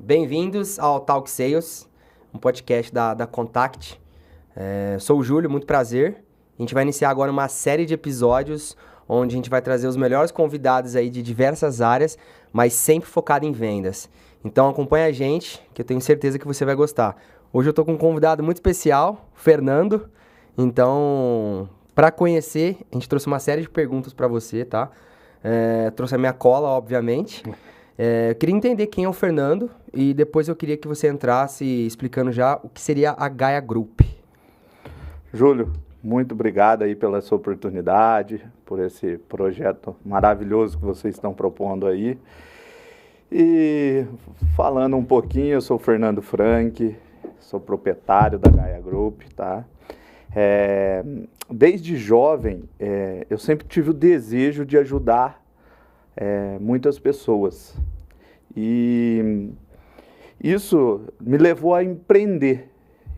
Bem-vindos ao Talk Sales, um podcast da Contact. Sou o Júlio, muito prazer. A gente vai iniciar agora uma série de episódios onde a gente vai trazer os melhores convidados aí de diversas áreas, mas sempre focado em vendas. Então acompanha a gente, que eu tenho certeza que você vai gostar. Hoje eu estou com um convidado muito especial, o Fernando. Então, para conhecer, a gente trouxe uma série de perguntas para você, tá? Trouxe a minha cola, obviamente. Eu queria entender quem é o Fernando e depois eu queria que você entrasse explicando já o que seria a Gaia Group. Júlio, muito obrigado aí pela sua oportunidade, por esse projeto maravilhoso que vocês estão propondo aí. E falando um pouquinho, eu sou o Fernando Franck, sou proprietário da Gaia Group, tá? Desde jovem, eu sempre tive o desejo de ajudar muitas pessoas. E isso me levou a empreender.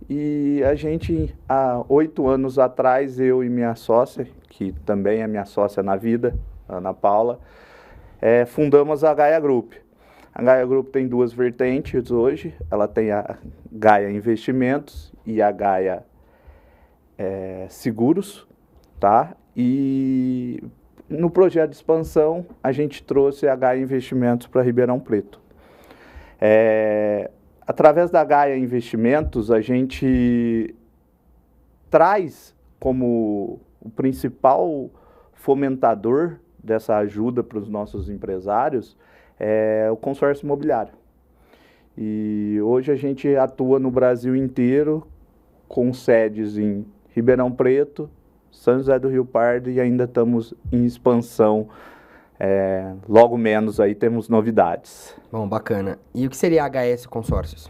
E a gente, há 8 anos atrás, eu e minha sócia, que também é minha sócia na vida, Ana Paula, fundamos a Gaia Group. A Gaia Group tem 2 vertentes hoje. Ela tem a Gaia Investimentos e a Gaia Seguros, tá? E no projeto de expansão, a gente trouxe a Gaia Investimentos para Ribeirão Preto. Através da Gaia Investimentos, a gente traz como o principal fomentador dessa ajuda para os nossos empresários o consórcio imobiliário. E hoje a gente atua no Brasil inteiro, com sedes em Ribeirão Preto, São José do Rio Pardo, e ainda estamos em expansão. Logo menos aí temos novidades. Bom, bacana. E o que seria a HS Consórcios?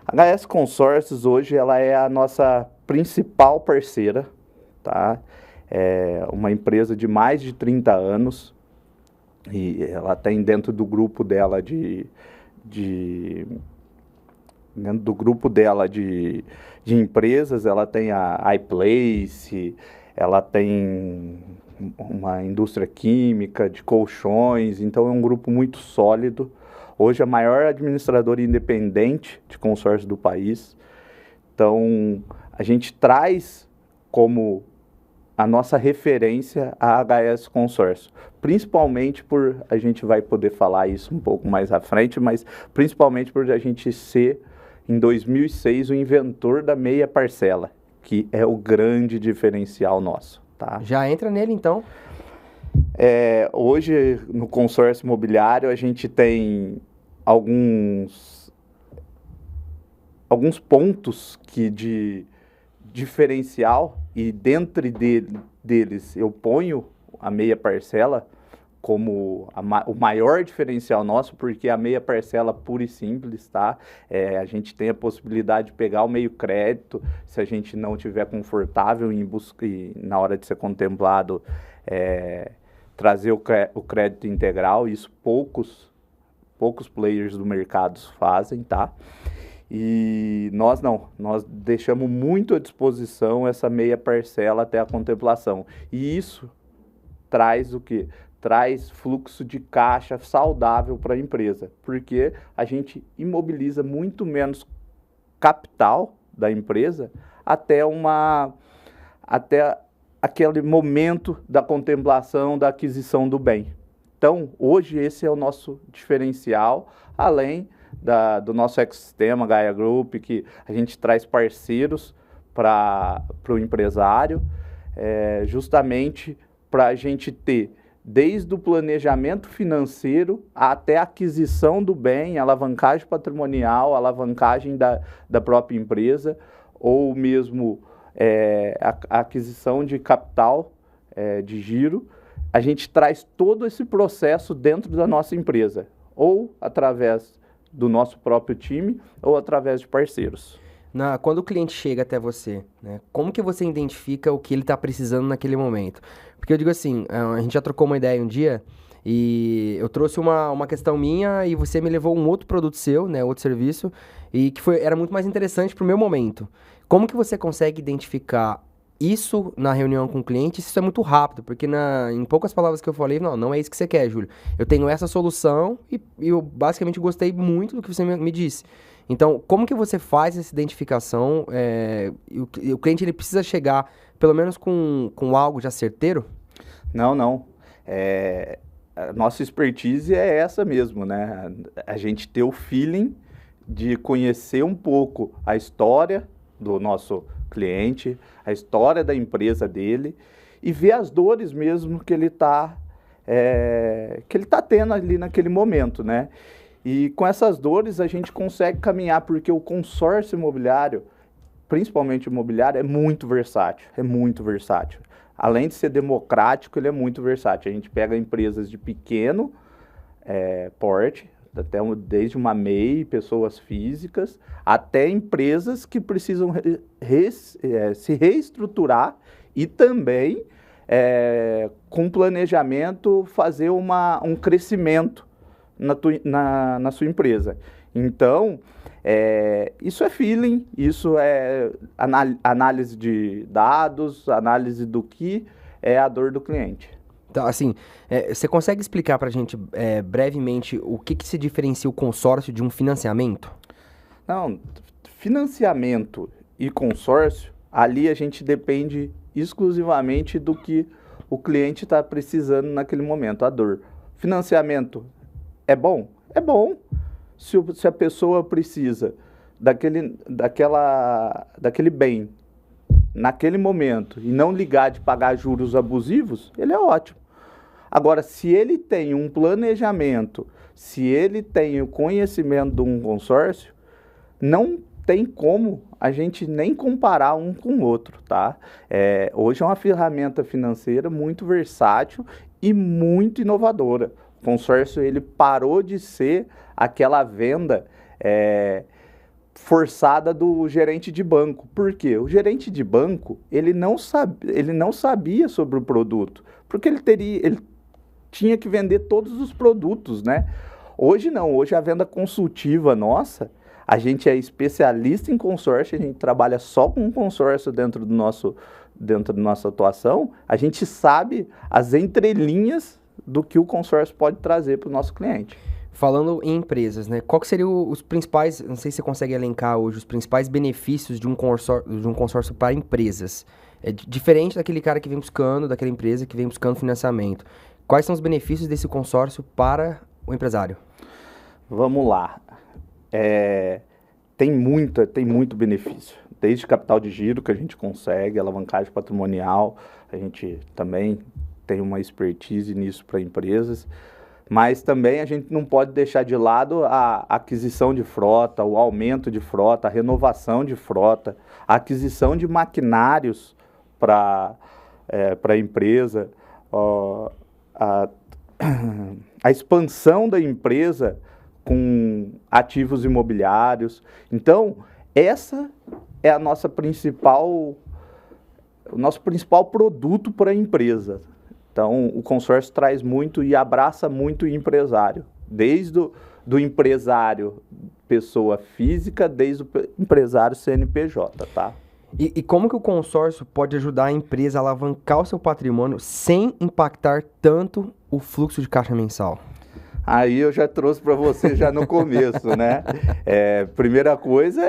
A HS Consórcios hoje ela é a nossa principal parceira, tá? É uma empresa de mais de 30 anos e ela tem dentro do grupo dela de empresas, ela tem a iPlace, ela tem uma indústria química, de colchões, então é um grupo muito sólido. Hoje a maior administradora independente de consórcio do país. Então a gente traz como a nossa referência a HS Consórcio, principalmente por, a gente vai poder falar isso um pouco mais à frente, mas principalmente por a gente ser, em 2006, o inventor da meia parcela, que é o grande diferencial nosso. Tá? Já entra nele, então. Hoje, no consórcio imobiliário, a gente tem alguns pontos de diferencial, e dentre deles eu ponho a meia parcela como o maior diferencial nosso, porque a meia parcela pura e simples, tá? A gente tem a possibilidade de pegar o meio crédito, se a gente não estiver confortável em busca, e na hora de ser contemplado, trazer o crédito integral. Isso poucos players do mercado fazem, tá? E nós não, nós deixamos muito à disposição essa meia parcela até a contemplação. E isso traz o quê? Traz fluxo de caixa saudável para a empresa, porque a gente imobiliza muito menos capital da empresa até aquele momento da contemplação, da aquisição do bem. Então, hoje esse é o nosso diferencial, além do nosso ecossistema Gaia Group, que a gente traz parceiros para o empresário, justamente para a gente ter desde o planejamento financeiro até a aquisição do bem, alavancagem patrimonial, alavancagem da própria empresa, ou mesmo a aquisição de capital, de giro. A gente traz todo esse processo dentro da nossa empresa, ou através do nosso próprio time, ou através de parceiros. Quando o cliente chega até você, né, como que você identifica o que ele está precisando naquele momento? Porque eu digo assim, a gente já trocou uma ideia um dia e eu trouxe uma questão minha e você me levou um outro produto seu, né, outro serviço, e que era muito mais interessante para o meu momento. Como que você consegue identificar isso na reunião com o cliente, isso é muito rápido, porque em poucas palavras que eu falei, não é isso que você quer, Júlio. Eu tenho essa solução e eu basicamente gostei muito do que você me disse. Então, como que você faz essa identificação? O cliente ele precisa chegar, pelo menos com algo já certeiro? Não. A nossa expertise é essa mesmo, né? A gente ter o feeling de conhecer um pouco a história do nosso cliente, a história da empresa dele e ver as dores mesmo que ele tá tendo ali naquele momento, né? E com essas dores a gente consegue caminhar, porque o consórcio imobiliário, principalmente imobiliário, é muito versátil, Além de ser democrático, ele é muito versátil. A gente pega empresas de pequeno porte, desde uma MEI, pessoas físicas, até empresas que precisam se reestruturar e também, com planejamento, fazer um crescimento na sua empresa. Então, isso é feeling, isso é análise de dados, análise do que é a dor do cliente. Então, assim, você consegue explicar para a gente brevemente o que se diferencia o consórcio de um financiamento? Não, financiamento e consórcio, ali a gente depende exclusivamente do que o cliente está precisando naquele momento, a dor. Financiamento é bom? É bom. Se a pessoa precisa daquele bem naquele momento e não ligar de pagar juros abusivos, ele é ótimo. Agora, se ele tem um planejamento, se ele tem o conhecimento de um consórcio, não tem como a gente nem comparar um com o outro, tá? Hoje é uma ferramenta financeira muito versátil e muito inovadora. O consórcio, ele parou de ser aquela venda forçada do gerente de banco. Por quê? O gerente de banco, ele não sabia sobre o produto, porque ele tinha que vender todos os produtos, né? Hoje não, hoje a venda consultiva nossa, a gente é especialista em consórcio, a gente trabalha só com consórcio dentro da nossa atuação, a gente sabe as entrelinhas do que o consórcio pode trazer para o nosso cliente. Falando em empresas, né? Qual que seriam os principais, não sei se você consegue elencar hoje, os principais benefícios de um consórcio para empresas? Diferente daquele cara que vem buscando, daquela empresa que vem buscando financiamento. Quais são os benefícios desse consórcio para o empresário? Vamos lá. Tem muito benefício. Desde capital de giro que a gente consegue, alavancagem patrimonial, a gente também tem uma expertise nisso para empresas. Mas também a gente não pode deixar de lado a aquisição de frota, o aumento de frota, a renovação de frota, a aquisição de maquinários para a empresa, a expansão da empresa com ativos imobiliários. Então, essa é o nosso principal produto para a empresa. Então, o consórcio traz muito e abraça muito o empresário, desde do empresário pessoa física, desde o empresário CNPJ, tá? E como que o consórcio pode ajudar a empresa a alavancar o seu patrimônio sem impactar tanto o fluxo de caixa mensal? Aí eu já trouxe para você já no começo, né? Primeira coisa,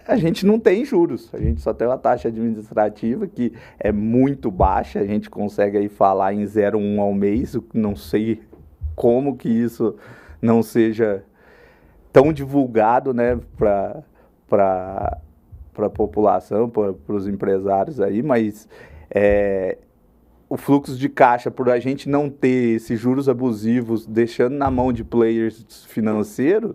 a gente não tem juros, a gente só tem uma taxa administrativa que é muito baixa, a gente consegue aí falar em 0,1 ao mês, não sei como que isso não seja tão divulgado, né, para a população, para os empresários aí, mas o fluxo de caixa, por a gente não ter esses juros abusivos, deixando na mão de players financeiros,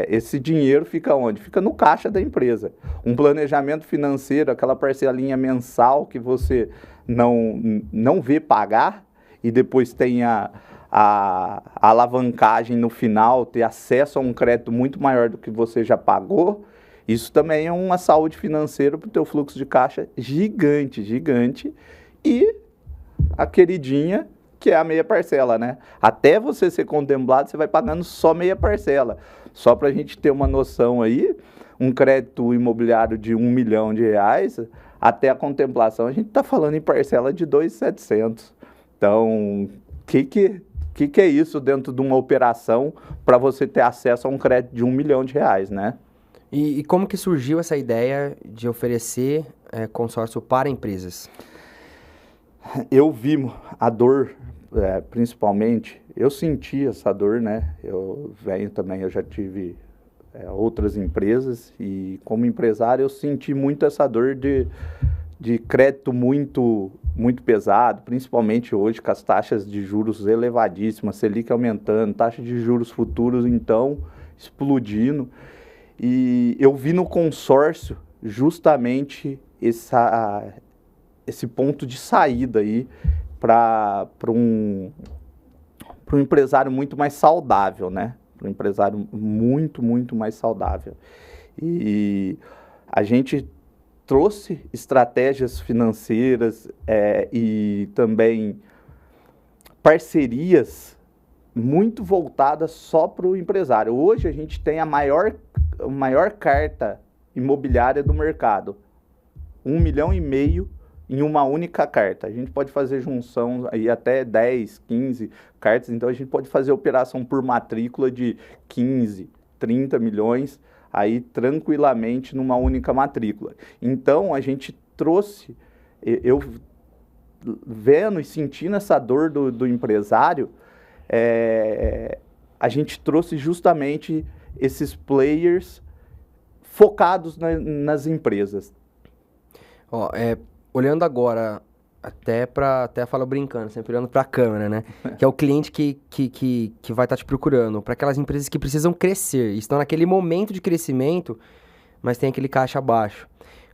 esse dinheiro fica onde? Fica no caixa da empresa. Um planejamento financeiro, aquela parcelinha mensal que você não vê pagar e depois tem a alavancagem no final, ter acesso a um crédito muito maior do que você já pagou, isso também é uma saúde financeira para o teu fluxo de caixa gigante, gigante. E a queridinha, que é a meia parcela, né? Até você ser contemplado, você vai pagando só meia parcela. Só para a gente ter uma noção aí, um crédito imobiliário de R$1 milhão, até a contemplação, a gente está falando em parcela de 2.700. Então, o que é isso dentro de uma operação para você ter acesso a um crédito de R$1 milhão, né? E como que surgiu essa ideia de oferecer consórcio para empresas? Eu vi a dor, principalmente, eu senti essa dor, né? Eu já tive outras empresas e como empresário eu senti muito essa dor de crédito muito pesado, principalmente hoje com as taxas de juros elevadíssimas, Selic aumentando, taxa de juros futuros então explodindo. E eu vi no consórcio justamente esse ponto de saída aí para um empresário muito mais saudável, né? Para um empresário muito mais saudável. E a gente trouxe estratégias financeiras e também parcerias muito voltadas só para o empresário. Hoje a gente tem a maior carta imobiliária do mercado, R$1,5 milhão em uma única carta. A gente pode fazer junção aí até 10, 15 cartas, então a gente pode fazer operação por matrícula de 15, 30 milhões, aí tranquilamente numa única matrícula. Então a gente trouxe, eu vendo e sentindo essa dor do empresário, a gente trouxe justamente esses players focados nas empresas. Olhando agora, até falo brincando, sempre olhando para a câmera, né? Que é o cliente que vai estar te procurando, para aquelas empresas que precisam crescer, estão naquele momento de crescimento, mas tem aquele caixa baixo.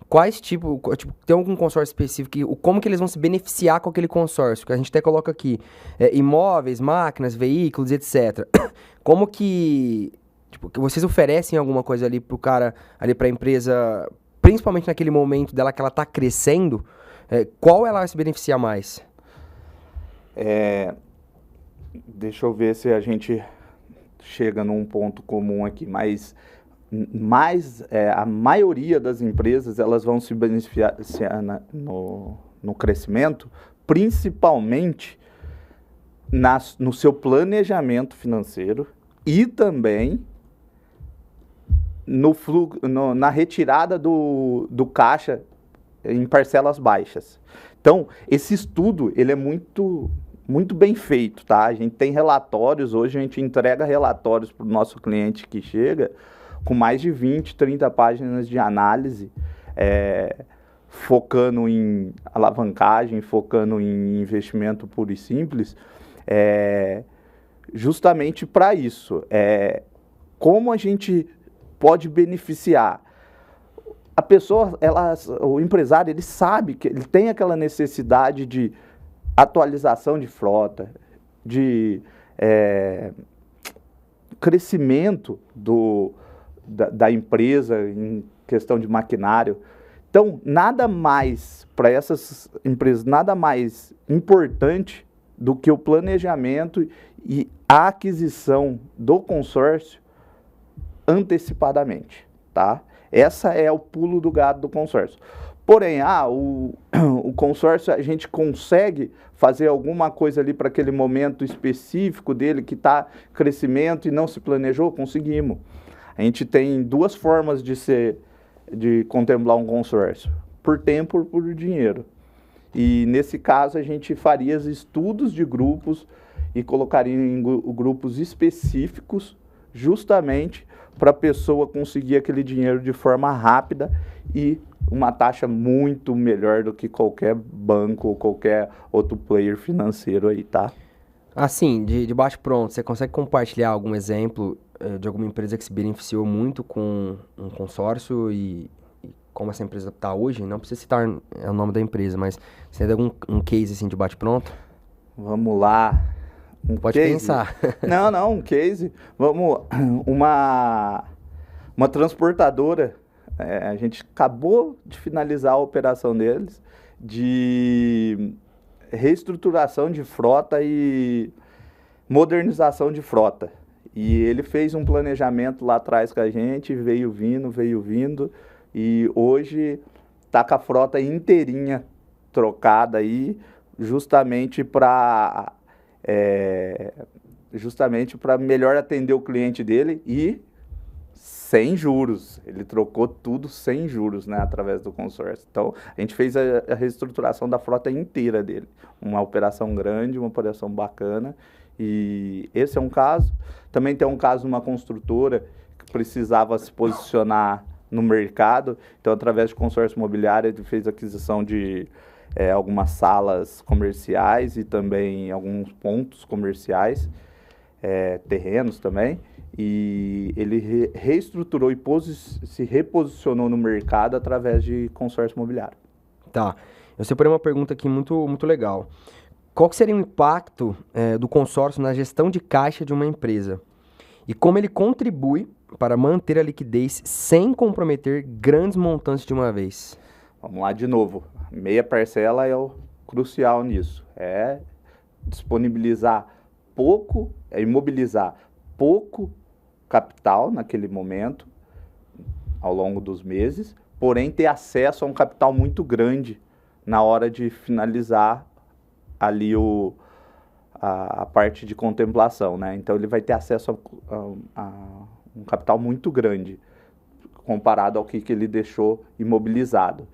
Quais tem algum consórcio específico, como que eles vão se beneficiar com aquele consórcio? Que a gente até coloca aqui, imóveis, máquinas, veículos, etc. Como que vocês oferecem alguma coisa ali pro cara, ali pra empresa, principalmente naquele momento dela que ela tá crescendo, qual ela vai se beneficiar mais? Deixa eu ver se a gente chega num ponto comum aqui, mas a maioria das empresas elas vão se beneficiar no crescimento, principalmente no seu planejamento financeiro e também na retirada do caixa em parcelas baixas. Então, esse estudo ele é muito bem feito, tá? A gente tem relatórios, hoje a gente entrega relatórios para o nosso cliente que chega com mais de 20, 30 páginas de análise, focando em alavancagem, focando em investimento puro e simples, justamente para isso. Como a gente pode beneficiar? A pessoa, o empresário, ele sabe que ele tem aquela necessidade de atualização de frota, de crescimento da empresa em questão de maquinário. Então, nada mais para essas empresas, nada mais importante do que o planejamento e a aquisição do consórcio antecipadamente, tá? Essa é o pulo do gato do consórcio. Porém, o consórcio, a gente consegue fazer alguma coisa ali para aquele momento específico dele que está crescimento e não se planejou? Conseguimos. A gente tem duas formas de contemplar um consórcio, por tempo ou por dinheiro. E nesse caso a gente faria estudos de grupos e colocaria em grupos específicos justamente para a pessoa conseguir aquele dinheiro de forma rápida e uma taxa muito melhor do que qualquer banco ou qualquer outro player financeiro aí, tá? Assim, de bate-pronto, você consegue compartilhar algum exemplo de alguma empresa que se beneficiou muito com um consórcio e como essa empresa está hoje? Não precisa citar o nome da empresa, mas você tem algum case assim de bate-pronto? Vamos lá. Pode case? Pensar. Não, um case. Vamos, uma transportadora, a gente acabou de finalizar a operação deles de reestruturação de frota e modernização de frota. E ele fez um planejamento lá atrás com a gente, veio vindo, e hoje tá com a frota inteirinha trocada aí, justamente para melhor atender o cliente dele e sem juros. Ele trocou tudo sem juros, né, através do consórcio. Então, a gente fez a reestruturação da frota inteira dele. Uma operação grande, uma operação bacana. E esse é um caso. Também tem um caso de uma construtora que precisava se posicionar no mercado. Então, através de consórcio imobiliário, ele fez aquisição de algumas salas comerciais e também alguns pontos comerciais, terrenos também. E ele reestruturou e se reposicionou no mercado através de consórcio imobiliário. Tá. Eu separei uma pergunta aqui muito legal. Qual que seria o impacto do consórcio na gestão de caixa de uma empresa? E como ele contribui para manter a liquidez sem comprometer grandes montantes de uma vez? Vamos lá de novo. Meia parcela é o crucial nisso. É disponibilizar pouco, imobilizar pouco capital naquele momento, ao longo dos meses, porém ter acesso a um capital muito grande na hora de finalizar ali a parte de contemplação, né? Então ele vai ter acesso a um capital muito grande comparado ao que ele deixou imobilizado.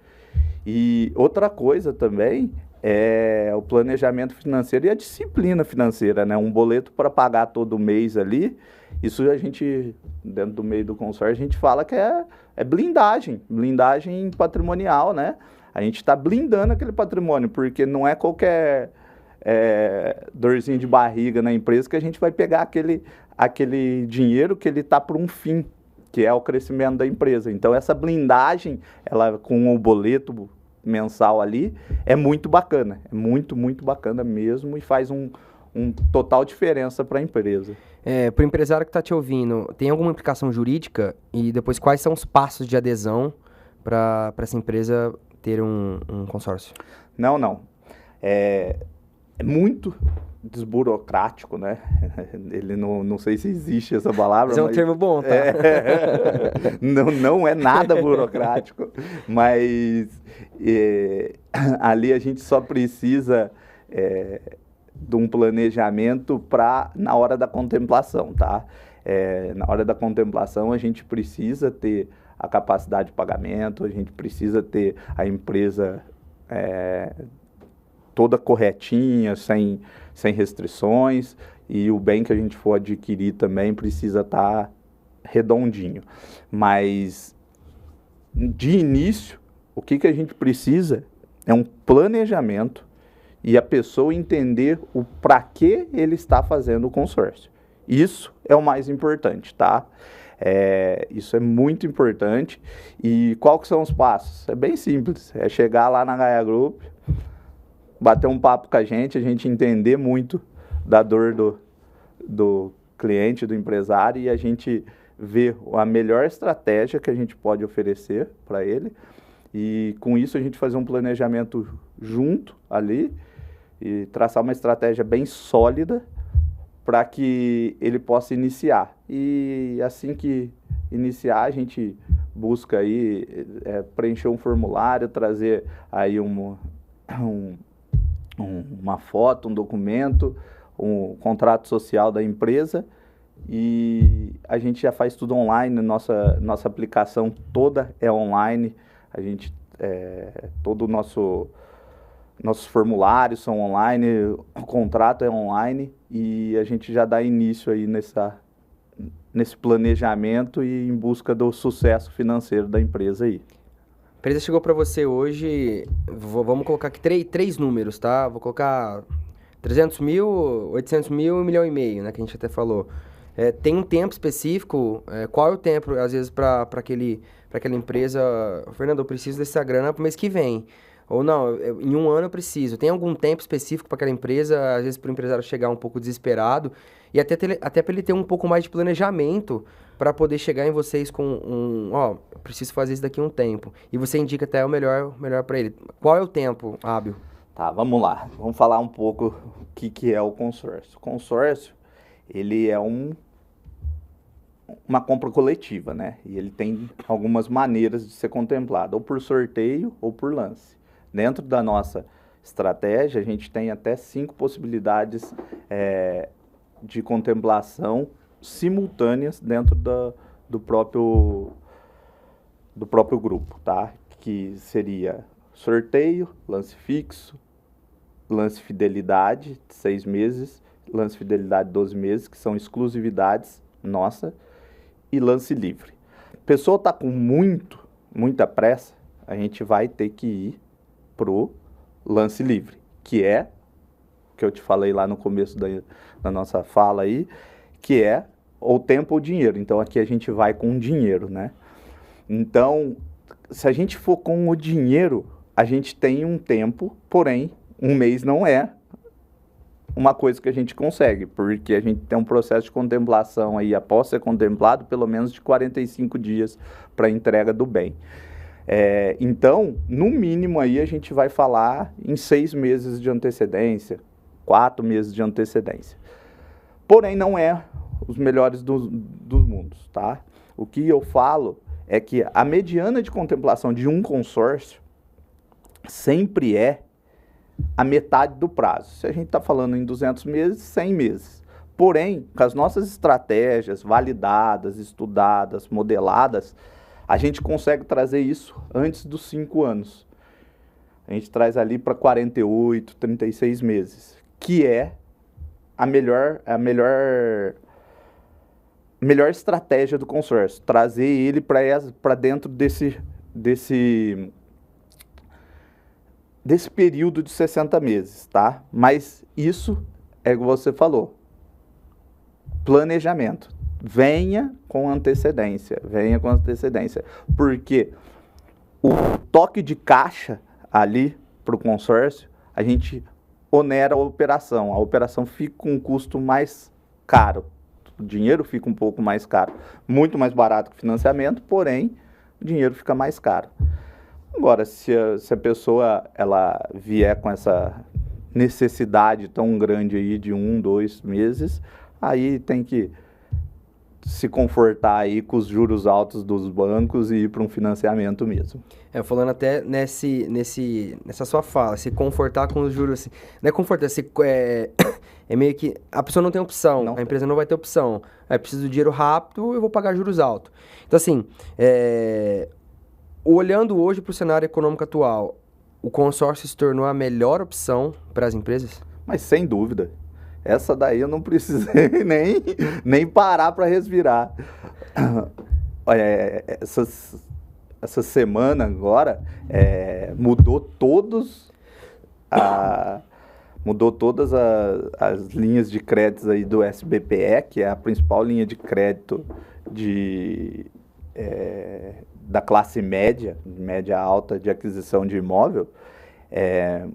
E outra coisa também é o planejamento financeiro e a disciplina financeira, né? Um boleto para pagar todo mês ali, isso a gente, dentro do meio do consórcio, a gente fala que é blindagem patrimonial, né? A gente está blindando aquele patrimônio, porque não é qualquer dorzinho de barriga na empresa que a gente vai pegar aquele dinheiro que ele está por um fim, que é o crescimento da empresa. Então, essa blindagem, ela com o boleto mensal ali, é muito bacana. É muito bacana mesmo e faz um total diferença para a empresa. Para o empresário que está te ouvindo, tem alguma implicação jurídica? E depois, quais são os passos de adesão para essa empresa ter um consórcio? Não. É muito desburocrático, né? Ele não sei se existe essa palavra. Mas é um termo bom, tá? Não é nada burocrático, mas ali a gente só precisa de um planejamento na hora da contemplação, tá? Na hora da contemplação a gente precisa ter a capacidade de pagamento, a gente precisa ter a empresa toda corretinha, sem restrições, e o bem que a gente for adquirir também precisa estar redondinho. Mas, de início, o que a gente precisa é um planejamento e a pessoa entender o para que ele está fazendo o consórcio. Isso é o mais importante, tá? Isso é muito importante. E qual que são os passos? É bem simples, é chegar lá na Gaia Group, bater um papo com a gente entender muito da dor do cliente, do empresário, e a gente ver a melhor estratégia que a gente pode oferecer para ele. E com isso a gente fazer um planejamento junto ali e traçar uma estratégia bem sólida para que ele possa iniciar. E assim que iniciar, a gente busca aí preencher um formulário, trazer aí uma foto, um documento, um contrato social da empresa, e a gente já faz tudo online. Nossa aplicação toda é online, a gente todo nossos formulários são online, o contrato é online, e a gente já dá início aí nesse planejamento e em busca do sucesso financeiro da empresa aí. A empresa chegou para você hoje, vamos colocar aqui três números, tá? Vou colocar 300 mil, 800 mil e 1,5 milhão, né? Que a gente até falou. Tem um tempo específico? Qual é o tempo, às vezes, para aquela empresa? Fernando, eu preciso dessa grana para o mês que vem. Ou não, em um ano eu preciso. Tem algum tempo específico para aquela empresa? Às vezes para o empresário chegar um pouco desesperado. E até para ele ter um pouco mais de planejamento para poder chegar em vocês com eu preciso fazer isso daqui a um tempo. E você indica até o melhor para ele. Qual é o tempo hábil? Tá, vamos lá. Vamos falar um pouco o que é o consórcio. O consórcio, ele é um uma compra coletiva, né? E ele tem algumas maneiras de ser contemplado, ou por sorteio ou por lance. Dentro da nossa estratégia, a gente tem até 5 possibilidades de contemplação simultâneas dentro do próprio grupo, tá? Que seria sorteio, lance fixo, lance fidelidade, 6 meses, lance fidelidade, 12 meses, que são exclusividades nossa, e lance livre. A pessoa está com muita pressa, a gente vai ter que ir pro lance livre, que é, que eu te falei lá no começo da nossa fala aí, que é ou tempo ou dinheiro. Então, aqui a gente vai com dinheiro, né? Então, se a gente for com o dinheiro, a gente tem um tempo, porém, um mês não é uma coisa que a gente consegue, porque a gente tem um processo de contemplação aí, após ser contemplado, pelo menos de 45 dias para a entrega do bem. Então, no mínimo aí a gente vai falar em 6 meses de antecedência, 4 meses de antecedência. Porém, não é os melhores dos mundos, tá? O que eu falo é que a mediana de contemplação de um consórcio sempre é a metade do prazo. Se a gente está falando em 200 meses, 100 meses. Porém, com as nossas estratégias validadas, estudadas, modeladas, a gente consegue trazer isso antes dos 5 anos. A gente traz ali para 48, 36 meses, que é a melhor estratégia do consórcio. Trazer ele para dentro desse período de 60 meses, tá? Mas isso é o que você falou. Planejamento. Venha com antecedência. Porque o toque de caixa ali para o consórcio, a gente onera a operação. A operação fica com um custo mais caro. O dinheiro fica um pouco mais caro. Muito mais barato que financiamento, porém, o dinheiro fica mais caro. Agora, se a pessoa ela vier com essa necessidade tão grande aí de 1, 2 meses, aí tem que se confortar aí com os juros altos dos bancos e ir para um financiamento mesmo. Falando até nessa sua fala, se confortar com os juros, assim, não é confortar, é meio que a pessoa não tem opção, a empresa não vai ter opção. Preciso do dinheiro rápido, eu vou pagar juros altos. Então, assim, olhando hoje para o cenário econômico atual, o consórcio se tornou a melhor opção para as empresas? Mas sem dúvida. Essa daí eu não precisei nem parar para respirar. Essa semana agora mudou todas as linhas de créditos aí do SBPE, que é a principal linha de crédito da classe média alta de aquisição de imóvel,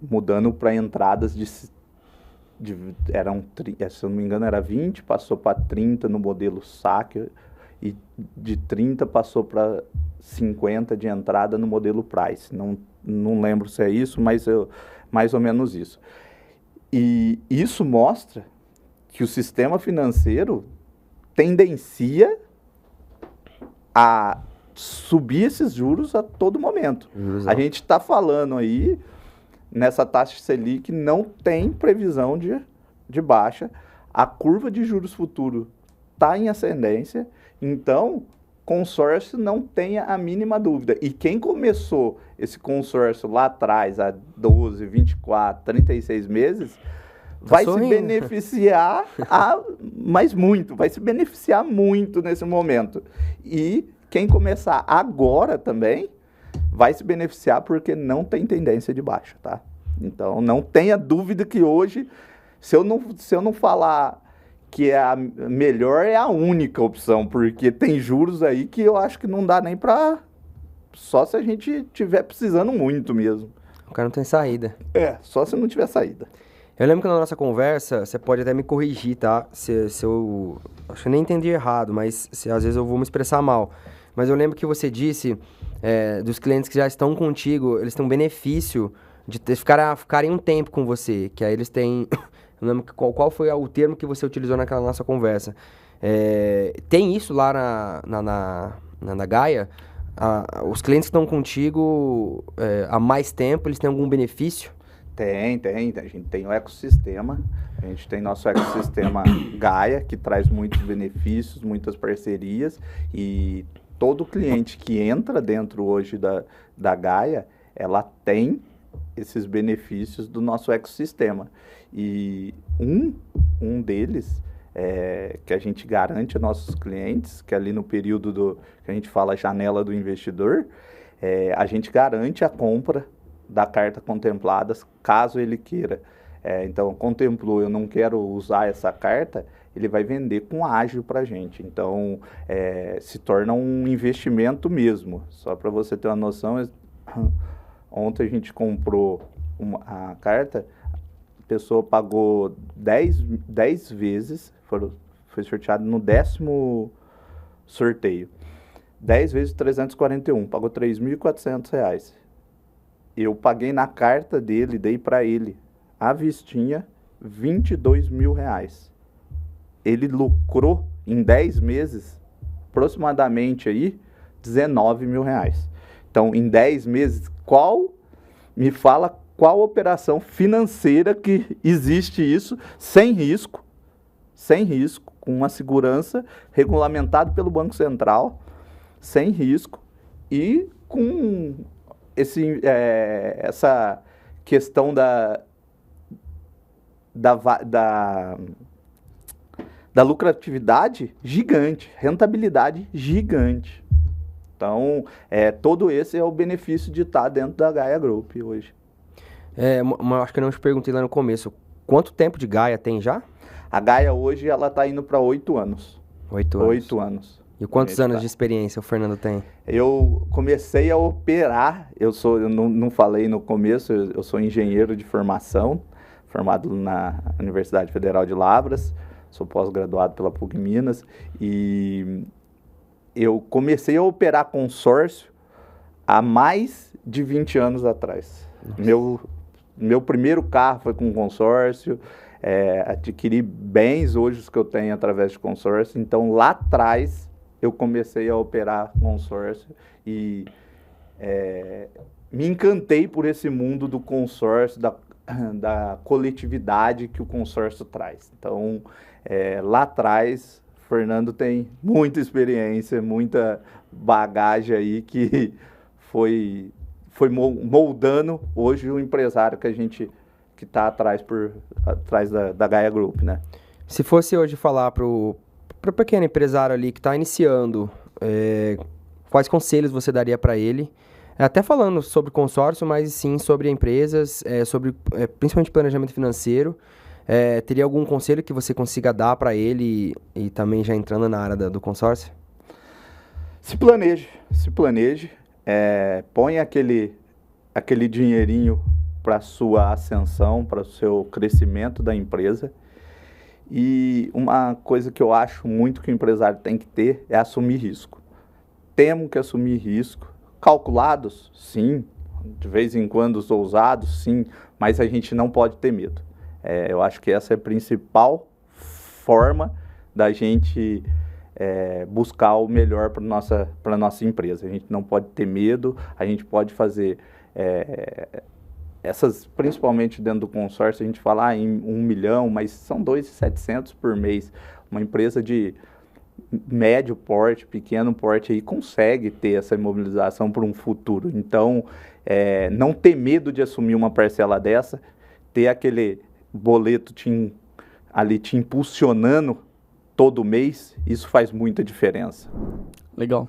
mudando para entradas se eu não me engano era 20, passou para 30 no modelo saque, e de 30 passou para 50 de entrada no modelo price. Não lembro se é isso, mas mais ou menos isso. E isso mostra que o sistema financeiro tendencia a subir esses juros a todo momento. A gente está falando aí, nessa taxa Selic, não tem previsão de baixa. A curva de juros futuro está em ascendência, então consórcio não tenha a mínima dúvida. E quem começou esse consórcio lá atrás, há 12, 24, 36 meses, vai se beneficiar, vai se beneficiar muito nesse momento. E quem começar agora também vai se beneficiar porque não tem tendência de baixa, tá? Então, não tenha dúvida que hoje, se eu não falar que é a melhor, é a única opção, porque tem juros aí que eu acho que não dá nem para... Só se a gente tiver precisando muito mesmo. O cara não tem saída. Só se não tiver saída. Eu lembro que na nossa conversa, você pode até me corrigir, tá? Se eu... Acho que eu nem entendi errado, mas às vezes eu vou me expressar mal. Mas eu lembro que você disse dos clientes que já estão contigo, eles têm um benefício de ficarem um tempo com você, que aí eles têm Eu lembro qual foi o termo que você utilizou naquela nossa conversa. Tem isso lá na Gaia? Os clientes que estão contigo há mais tempo, eles têm algum benefício? Tem. A gente tem o ecossistema. A gente tem nosso ecossistema Gaia, que traz muitos benefícios, muitas parcerias. E todo cliente que entra dentro hoje da Gaia, ela tem esses benefícios do nosso ecossistema. E um deles que a gente garante aos nossos clientes, que ali no período que a gente fala janela do investidor, a gente garante a compra da carta contemplada, caso ele queira. Então, contemplou, eu não quero usar essa carta, ele vai vender com ágio para a gente. Então, se torna um investimento mesmo. Só para você ter uma noção, ontem a gente comprou a carta, a pessoa pagou 10 vezes, foi sorteado no 10º sorteio. 10 vezes 341, pagou R$ 3.400. Eu paguei na carta dele, dei para ele à vistinha R$22 mil. Ele lucrou em 10 meses aproximadamente aí R$19 mil. Então, em 10 meses, me fala qual operação financeira que existe isso sem risco, com uma segurança regulamentado pelo Banco Central, sem risco e com essa questão da lucratividade gigante, rentabilidade gigante. Então, todo esse é o benefício de estar dentro da Gaia Group hoje. Acho que eu não te perguntei lá no começo, quanto tempo de Gaia tem já? A Gaia hoje, ela está indo para 8 anos. 8 anos. 8 anos. E quantos anos de experiência o Fernando tem? Eu comecei a operar, eu não falei no começo, eu sou engenheiro de formação, formado na Universidade Federal de Lavras, sou pós-graduado pela PUC Minas, e eu comecei a operar consórcio há mais de 20 anos atrás. Meu primeiro carro foi com consórcio, adquiri bens hoje os que eu tenho através de consórcio, então lá atrás eu comecei a operar consórcio e me encantei por esse mundo do consórcio, da coletividade que o consórcio traz. Então, lá atrás, Fernando tem muita experiência, muita bagagem aí que foi moldando hoje o empresário que está atrás da Gaia Group, né? Se fosse hoje falar para o pequeno empresário ali que está iniciando, quais conselhos você daria para ele? Até falando sobre consórcio, mas sim sobre empresas, sobre principalmente planejamento financeiro. Teria algum conselho que você consiga dar para ele e também já entrando na área do consórcio? Se planeje, põe aquele dinheirinho para a sua ascensão, para o seu crescimento da empresa. E uma coisa que eu acho muito que o empresário tem que ter é assumir risco. Temos que assumir risco. Calculados? Sim. De vez em quando ousados? Sim. Mas a gente não pode ter medo. Eu acho que essa é a principal forma da gente buscar o melhor para a nossa empresa. A gente não pode ter medo, a gente pode fazer principalmente dentro do consórcio, a gente fala em 1 milhão, mas são 2.700 por mês. Uma empresa de médio porte, pequeno porte, aí consegue ter essa imobilização para um futuro. Então, não ter medo de assumir uma parcela dessa, ter aquele boleto te impulsionando todo mês, isso faz muita diferença. Legal.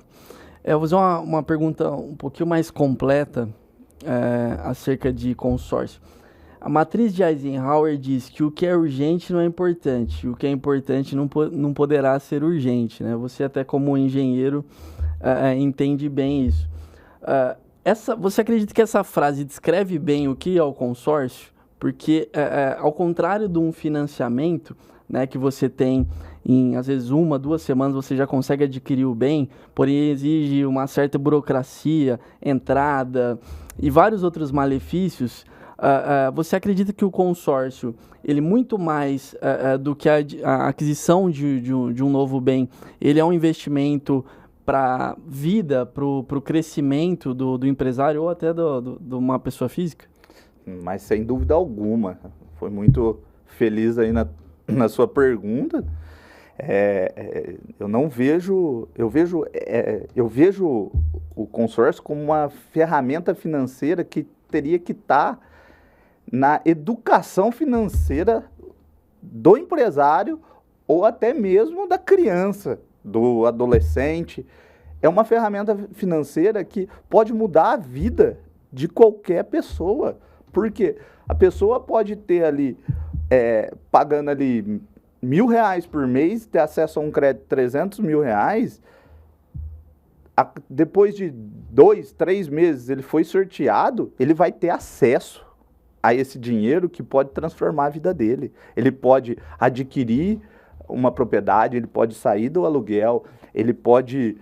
Eu vou fazer uma pergunta um pouquinho mais completa acerca de consórcio. A matriz de Eisenhower diz que o que é urgente não é importante, o que é importante não poderá ser urgente, né? Você até como engenheiro entende bem isso. Você acredita que essa frase descreve bem o que é o consórcio? Porque, ao contrário de um financiamento, né, que você tem em, às vezes, 1, 2 semanas você já consegue adquirir o bem, porém exige uma certa burocracia, entrada e vários outros malefícios. Você acredita que o consórcio, ele muito mais do que a aquisição de um novo bem, ele é um investimento para vida, para o crescimento do empresário ou até de uma pessoa física? Mas sem dúvida alguma, foi muito feliz aí na sua pergunta. Eu vejo o consórcio como uma ferramenta financeira que teria que estar na educação financeira do empresário ou até mesmo da criança, do adolescente. É uma ferramenta financeira que pode mudar a vida de qualquer pessoa, porque a pessoa pode ter ali, pagando ali R$1.000 por mês, ter acesso a um crédito de R$300 mil, depois de 2, 3 meses ele foi sorteado, ele vai ter acesso a esse dinheiro que pode transformar a vida dele. Ele pode adquirir uma propriedade, ele pode sair do aluguel, ele pode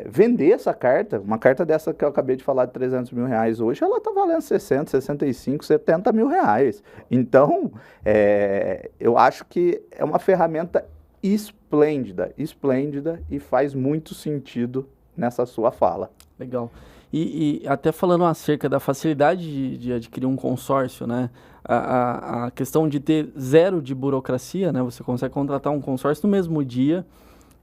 vender essa carta. Uma carta dessa que eu acabei de falar de R$300 mil, hoje ela está valendo 60, 65, 70 mil reais. Então, eu acho que é uma ferramenta esplêndida e faz muito sentido nessa sua fala. Legal. E até falando acerca da facilidade de adquirir um consórcio, né? A questão de ter zero de burocracia, né? Você consegue contratar um consórcio no mesmo dia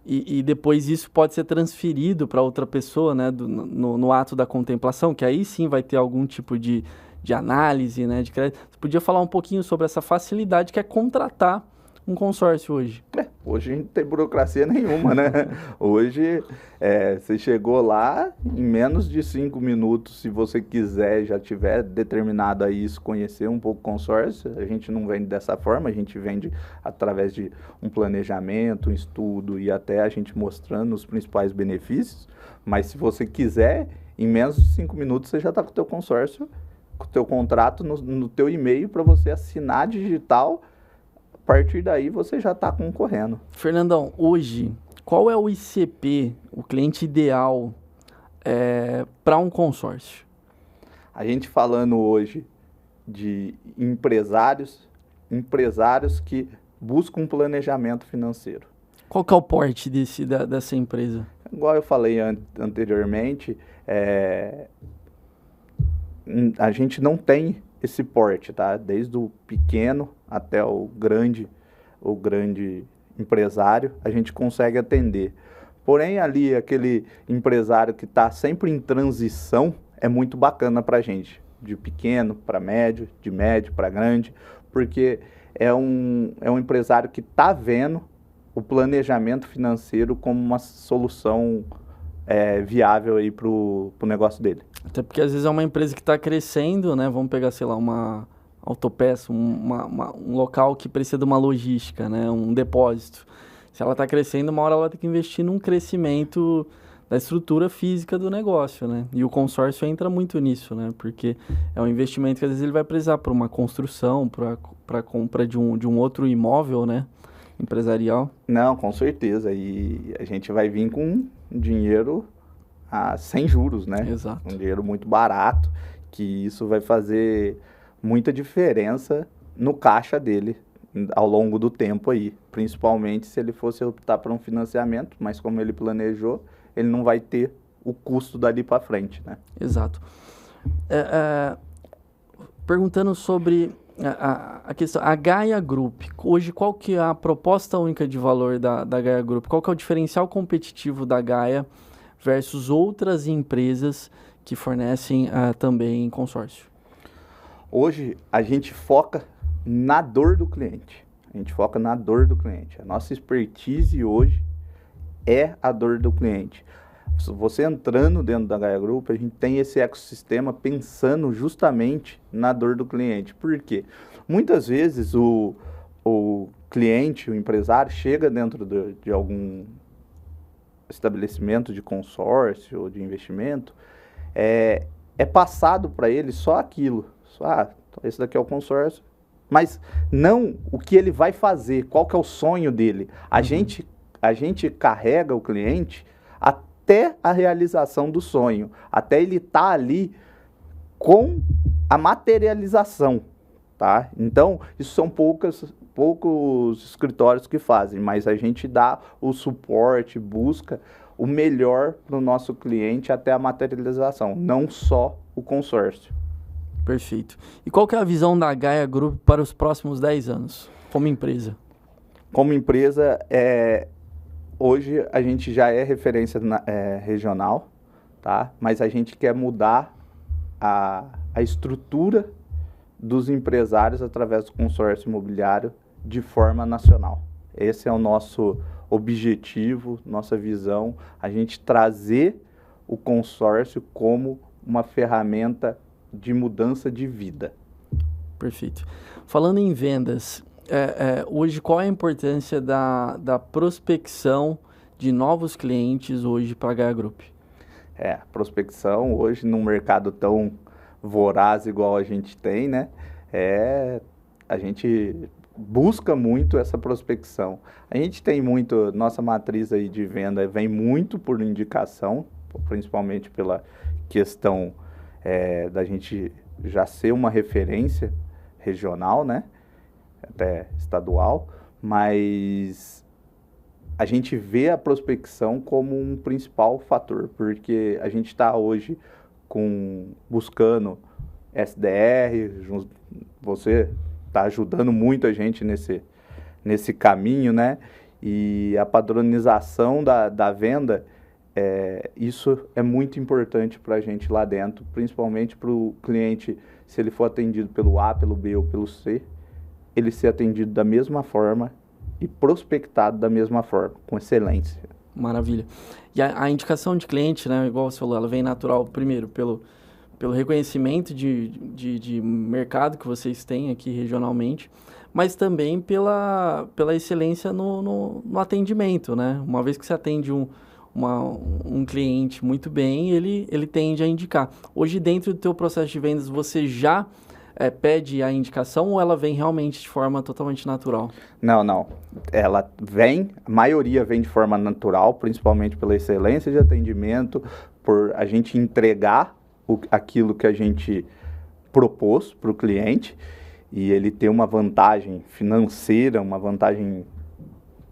e depois isso pode ser transferido para outra pessoa, né? No ato da contemplação, que aí sim vai ter algum tipo de análise, né? De crédito. Você podia falar um pouquinho sobre essa facilidade que é contratar um consórcio hoje? Hoje a gente não tem burocracia nenhuma, né? Hoje, você chegou lá, em menos de 5 minutos, se você quiser, já tiver determinado a isso, conhecer um pouco o consórcio, a gente não vende dessa forma, a gente vende através de um planejamento, um estudo e até a gente mostrando os principais benefícios, mas se você quiser, em menos de 5 minutos, você já está com o teu consórcio, com o teu contrato no teu e-mail para você assinar digital. A partir daí você já está concorrendo. Fernandão, hoje, qual é o ICP, o cliente ideal para um consórcio? A gente falando hoje de empresários que buscam um planejamento financeiro. Qual que é o porte dessa empresa? Igual eu falei anteriormente, a gente não tem esse porte, tá? Desde o pequeno até o grande empresário, a gente consegue atender. Porém, ali, aquele empresário que está sempre em transição, é muito bacana para a gente. De pequeno para médio, de médio para grande, porque é um empresário que está vendo o planejamento financeiro como uma solução viável aí para o negócio dele. Até porque às vezes é uma empresa que está crescendo, né? Vamos pegar, sei lá, uma autopeça, um local que precisa de uma logística, né? Um depósito. Se ela está crescendo, uma hora ela tem que investir num crescimento da estrutura física do negócio, né? E o consórcio entra muito nisso, né? Porque é um investimento que às vezes ele vai precisar para uma construção, para a compra de um outro imóvel, né? Empresarial. Não, com certeza. E a gente vai vir com dinheiro sem juros, né? Exato. Um dinheiro muito barato, que isso vai fazer muita diferença no caixa dele ao longo do tempo aí. Principalmente se ele fosse optar por um financiamento, mas como ele planejou, ele não vai ter o custo dali para frente, né? Exato. Perguntando sobre a questão, a Gaia Group, hoje qual que é a proposta única de valor da Gaia Group? Qual que é o diferencial competitivo da Gaia versus outras empresas que fornecem também consórcio? Hoje a gente foca na dor do cliente. A nossa expertise hoje é a dor do cliente. Você entrando dentro da Gaia Group, a gente tem esse ecossistema pensando justamente na dor do cliente. Por quê? Muitas vezes o cliente, o empresário, chega dentro de algum estabelecimento de consórcio ou de investimento, é passado para ele só aquilo. Esse daqui é o consórcio. Mas não o que ele vai fazer, qual que é o sonho dele. A gente carrega o cliente até a realização do sonho, até ele estar ali com a materialização, tá? Então, isso são poucos escritórios que fazem, mas a gente dá o suporte, busca o melhor para o nosso cliente até a materialização, não só o consórcio. Perfeito. E qual que é a visão da Gaia Group para os próximos 10 anos, como empresa? Como empresa, hoje a gente já é referência regional, tá? Mas a gente quer mudar a estrutura dos empresários através do consórcio imobiliário de forma nacional. Esse é o nosso objetivo, nossa visão, a gente trazer o consórcio como uma ferramenta de mudança de vida. Perfeito. Falando em vendas, hoje qual é a importância da prospecção de novos clientes hoje para a Gaia Group? Prospecção hoje num mercado tão voraz igual a gente tem, né? A gente busca muito essa prospecção. A gente tem muito, nossa matriz aí de venda vem muito por indicação, principalmente pela questão da gente já ser uma referência regional, né? Até estadual, mas a gente vê a prospecção como um principal fator, porque a gente está hoje buscando SDR, você está ajudando muito a gente nesse caminho, né? E a padronização da venda, isso é muito importante para a gente lá dentro, principalmente para o cliente, se ele for atendido pelo A, pelo B ou pelo C, ele ser atendido da mesma forma e prospectado da mesma forma, com excelência. Maravilha. E a indicação de cliente, né, igual você falou, ela vem natural, primeiro, pelo reconhecimento de mercado que vocês têm aqui regionalmente, mas também pela excelência no atendimento, né? Uma vez que você atende um cliente muito bem, ele tende a indicar. Hoje, dentro do teu processo de vendas, você já pede a indicação ou ela vem realmente de forma totalmente natural? Não. Ela a maioria vem de forma natural, principalmente pela excelência de atendimento, por a gente entregar aquilo que a gente propôs para o cliente e ele ter uma vantagem financeira, uma vantagem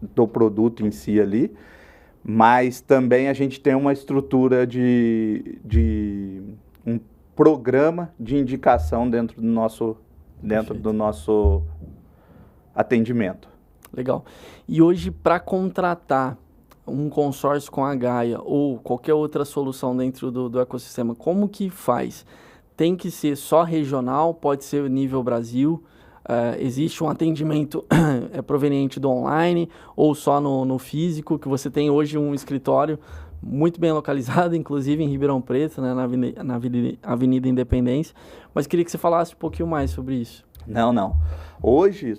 do produto em si ali, mas também a gente tem uma estrutura de um programa de indicação dentro do nosso atendimento. Legal. E hoje, para contratar um consórcio com a Gaia ou qualquer outra solução dentro do ecossistema, como que faz? Tem que ser só regional? Pode ser nível Brasil? Existe um atendimento proveniente do online ou só no físico, que você tem hoje um escritório muito bem localizado, inclusive em Ribeirão Preto, né, na Avenida Independência, mas queria que você falasse um pouquinho mais sobre isso. Não. Hoje,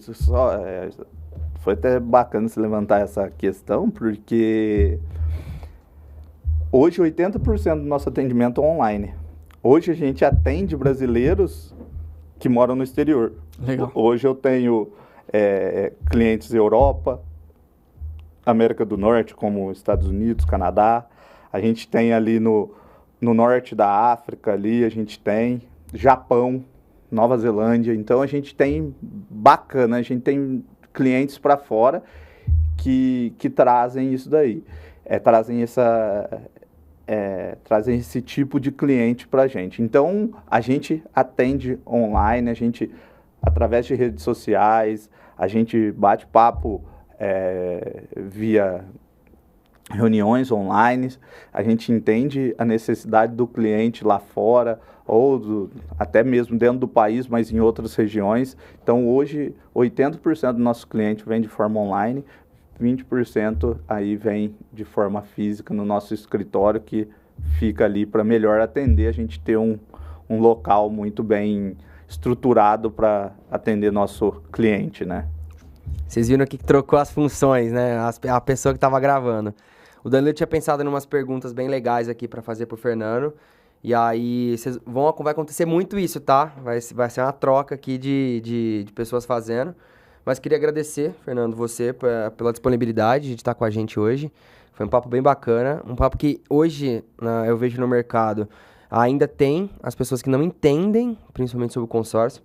foi até bacana você levantar essa questão, porque hoje 80% do nosso atendimento é online. Hoje a gente atende brasileiros que moram no exterior. Legal. Hoje eu tenho clientes Europa, América do Norte, como Estados Unidos, Canadá. A gente tem ali no norte da África, ali a gente tem Japão, Nova Zelândia. Então a gente tem a gente tem clientes para fora que trazem isso daí, trazem esse tipo de cliente para a gente. Então a gente atende online, a gente através de redes sociais, a gente bate papo via reuniões online, a gente entende a necessidade do cliente lá fora, ou até mesmo dentro do país, mas em outras regiões. Então hoje 80% do nosso cliente vem de forma online, 20% aí vem de forma física no nosso escritório, que fica ali para melhor atender, a gente ter um local muito bem estruturado para atender nosso cliente, né? Vocês viram aqui que trocou as funções, né? A pessoa que estava gravando. O Danilo tinha pensado em umas perguntas bem legais aqui para fazer pro Fernando. E aí vai acontecer muito isso, tá? Vai ser uma troca aqui de pessoas fazendo. Mas queria agradecer, Fernando, você pela disponibilidade de estar com a gente hoje. Foi um papo bem bacana. Um papo que hoje eu vejo no mercado ainda tem as pessoas que não entendem, principalmente sobre o consórcio.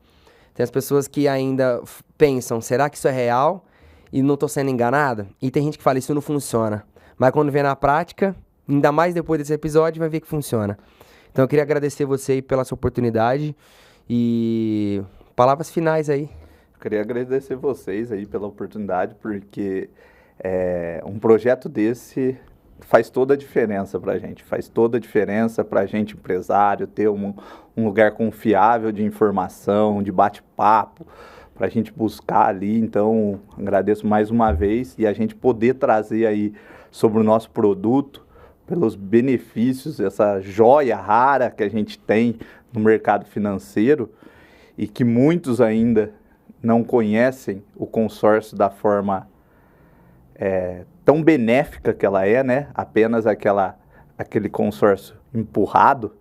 Tem as pessoas que ainda pensam, será que isso é real? E não estou sendo enganado? E tem gente que fala, isso não funciona. Mas quando vem na prática, ainda mais depois desse episódio, vai ver que funciona. Então eu queria agradecer você aí pela sua oportunidade e palavras finais aí. Eu queria agradecer vocês aí pela oportunidade, porque um projeto desse faz toda a diferença pra gente. Faz toda a diferença pra gente, empresário, ter um lugar confiável de informação, de bate-papo, pra gente buscar ali. Então, agradeço mais uma vez e a gente poder trazer aí sobre o nosso produto, pelos benefícios, essa joia rara que a gente tem no mercado financeiro e que muitos ainda não conhecem o consórcio da forma tão benéfica que ela é, né? Apenas aquele consórcio empurrado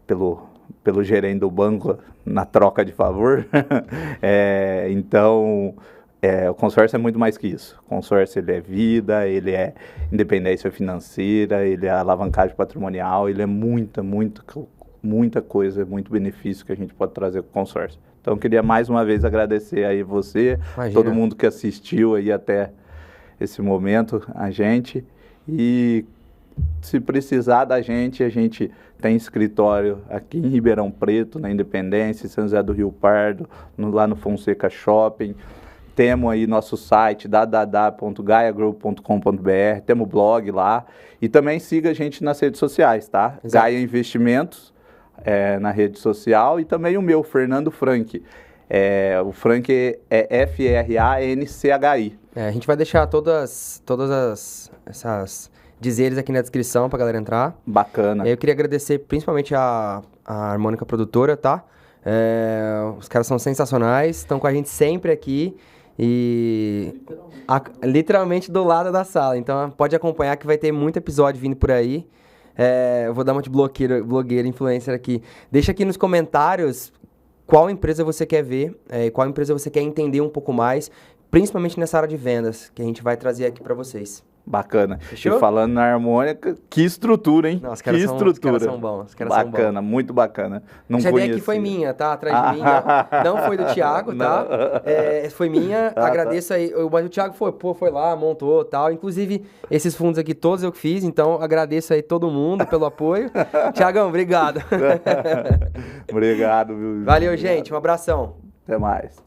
pelo gerente do banco na troca de favor. Então, o consórcio é muito mais que isso. O consórcio, ele é vida, ele é independência financeira, ele é alavancagem patrimonial, ele é muita coisa, muito benefício que a gente pode trazer com o consórcio. Então, queria mais uma vez agradecer aí você, Imagina. todo mundo que assistiu aí até esse momento, a gente. E se precisar da gente, a gente tem escritório aqui em Ribeirão Preto, na Independência, em São José do Rio Pardo, lá no Fonseca Shopping. Temos aí nosso site, www.gaiagroup.com.br, temos blog lá. E também siga a gente nas redes sociais, tá? Exato. Gaia Investimentos, na rede social. E também o meu, Fernando Franchi. O Franchi é Franchi. A gente vai deixar todas essas dizeres aqui na descrição pra galera entrar. Bacana. Eu queria agradecer principalmente a Harmônica Produtora, tá? Os caras são sensacionais, estão com a gente sempre aqui e literalmente do lado da sala. Então pode acompanhar que vai ter muito episódio vindo por aí. Eu vou dar uma de blogueira, influencer aqui. Deixa aqui nos comentários qual empresa você quer ver, qual empresa você quer entender um pouco mais, principalmente nessa área de vendas, que a gente vai trazer aqui pra vocês. Bacana. Fechou? E falando na Harmônica, que estrutura, hein? Não, os que caras estrutura. Os caras são bons. Bacana, muito bacana. Não Essa ideia aqui conhecia. foi minha, tá? Atrás de mim. Não foi do Thiago, tá? Foi minha. Agradeço aí. Mas o Thiago foi lá, montou e tal. Inclusive, esses fundos aqui todos eu que fiz. Então, agradeço aí todo mundo pelo apoio. Thiagão, obrigado. Obrigado, viu? Valeu, gente. Um abração. Até mais.